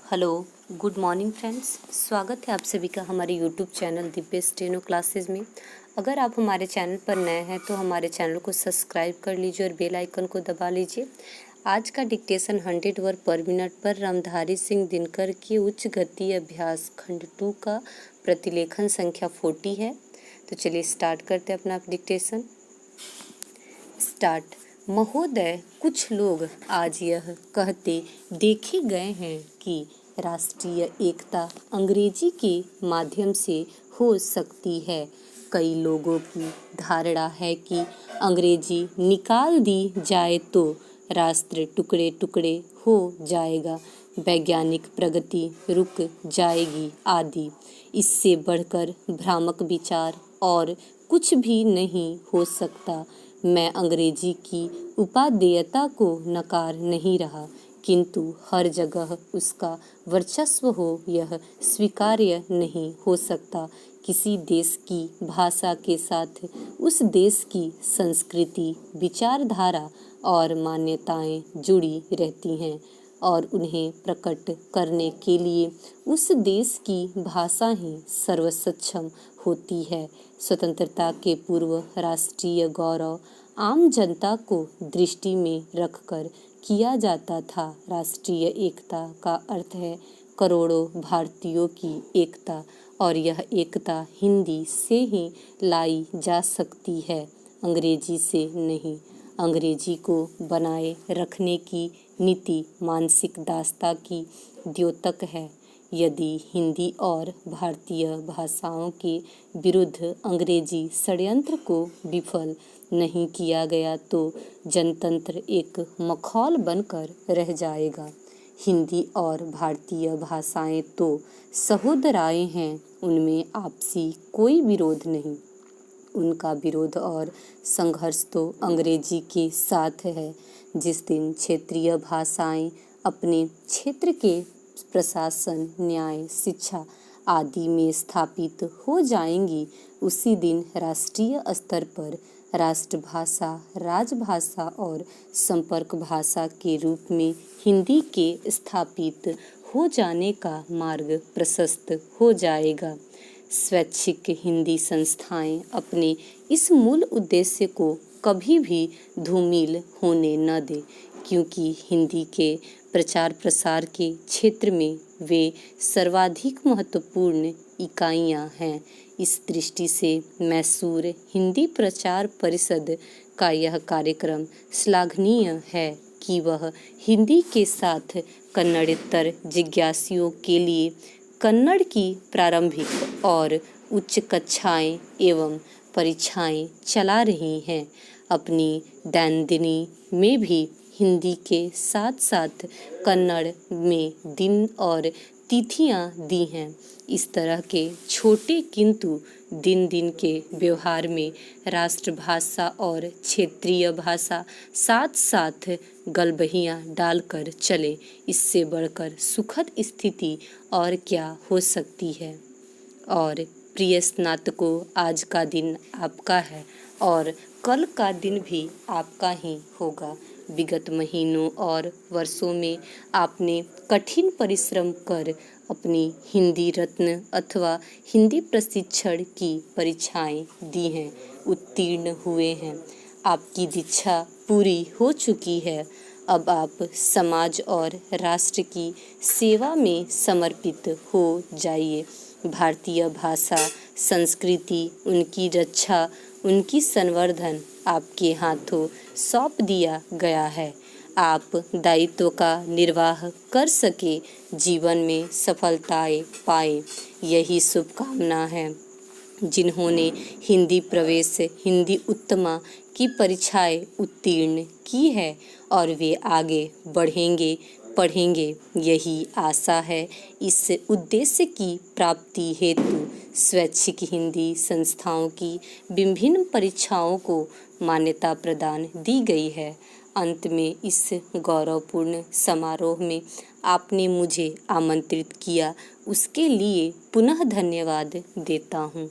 Hello, good morning friends. स्वागत है आप सभी का हमारे YouTube channel Divya steno classes में। अगर आप हमारे चैनल पर नए हैं तो हमारे चैनल को सब्सक्राइब कर लीजिए और बेल आइकन को दबा लीजिए। आज का डिक्टेशन 100 वर्ड पर मिनट पर रामधारी सिंह दिनकर के उच्च गति अभ्यास खंड 2 का प्रतिलेखन संख्या 40 है। तो चलिए स्टार्ट करते हैं अपना डिक्टेशन। स्टार्ट। महोदय, कुछ लोग आज यह कहते देखे गए हैं कि राष्ट्रीय एकता अंग्रेजी के माध्यम से हो सकती है। कई लोगों की धारणा है कि अंग्रेजी निकाल दी जाए तो राष्ट्र टुकड़े टुकड़े हो जाएगा, वैज्ञानिक प्रगति रुक जाएगी आदि। इससे बढ़कर भ्रामक विचार और कुछ भी नहीं हो सकता। मैं अंग्रेजी की उपादेयता को नकार नहीं रहा, किंतु हर जगह उसका वर्चस्व हो यह स्वीकार्य नहीं हो सकता। किसी देश की भाषा के साथ उस देश की संस्कृति, विचारधारा और मान्यताएं जुड़ी रहती हैं और उन्हें प्रकट करने के लिए उस देश की भाषा ही सर्वसक्षम होती है। स्वतंत्रता के पूर्व राष्ट्रीय गौरव आम जनता को दृष्टि में रखकर किया जाता था। राष्ट्रीय एकता का अर्थ है करोड़ों भारतीयों की एकता, और यह एकता हिंदी से ही लाई जा सकती है, अंग्रेजी से नहीं। अंग्रेजी को बनाए रखने की नीति मानसिक दासता की द्योतक है। यदि हिंदी और भारतीय भाषाओं के विरुद्ध अंग्रेजी षड्यंत्र को विफल नहीं किया गया तो जनतंत्र एक मखौल बनकर रह जाएगा। हिंदी और भारतीय भाषाएं तो सहोदराएं हैं, उनमें आपसी कोई विरोध नहीं। उनका विरोध और संघर्ष तो अंग्रेजी के साथ है। जिस दिन क्षेत्रीय भाषाएं अपने क्षेत्र के प्रशासन, न्याय, शिक्षा आदि में स्थापित हो जाएंगी, उसी दिन राष्ट्रीय स्तर पर राष्ट्रभाषा, राजभाषा और संपर्क भाषा के रूप में हिंदी के स्थापित हो जाने का मार्ग प्रशस्त हो जाएगा। स्वैच्छिक हिंदी संस्थाएं अपने इस मूल उद्देश्य को कभी भी धूमिल होने न दें, क्योंकि हिंदी के प्रचार प्रसार के क्षेत्र में वे सर्वाधिक महत्वपूर्ण इकाइयां हैं। इस दृष्टि से मैसूर हिंदी प्रचार परिषद का यह कार्यक्रम श्लाघनीय है कि वह हिंदी के साथ कन्नड़ेतर जिज्ञासुओं के लिए कन्नड़ की प्रारंभिक और उच्च कक्षाएं एवं परीक्षाएं चला रही हैं। अपनी दैनंदिनी में भी हिंदी के साथ साथ कन्नड़ में दिन और तिथियां दी हैं। इस तरह के छोटे किंतु दिन दिन के व्यवहार में राष्ट्रभाषा और क्षेत्रीय भाषा साथ साथ गलबहियां डालकर चले, इससे बढ़कर सुखद स्थिति और क्या हो सकती है। और प्रिय स्नातकों, आज का दिन आपका है और कल का दिन भी आपका ही होगा। विगत महीनों और वर्षों में आपने कठिन परिश्रम कर अपनी हिंदी रत्न अथवा हिंदी प्रशिक्षण की परीक्षाएं दी हैं, उत्तीर्ण हुए हैं। आपकी दीक्षा पूरी हो चुकी है। अब आप समाज और राष्ट्र की सेवा में समर्पित हो जाइए। भारतीय भाषा, संस्कृति, उनकी रक्षा, उनकी संवर्धन आपके हाथों सौंप दिया गया है। आप दायित्व का निर्वाह कर सके, जीवन में सफलताएं पाए, यही शुभकामना है। जिन्होंने हिंदी प्रवेश, हिंदी उत्तमा की परीक्षाएं उत्तीर्ण की है और वे आगे बढ़ेंगे, पढ़ेंगे, यही आशा है। इस उद्देश्य की प्राप्ति हेतु स्वैच्छिक हिंदी संस्थाओं की विभिन्न परीक्षाओं को मान्यता प्रदान दी गई है। अंत में इस गौरवपूर्ण समारोह में आपने मुझे आमंत्रित किया, उसके लिए पुनः धन्यवाद देता हूँ।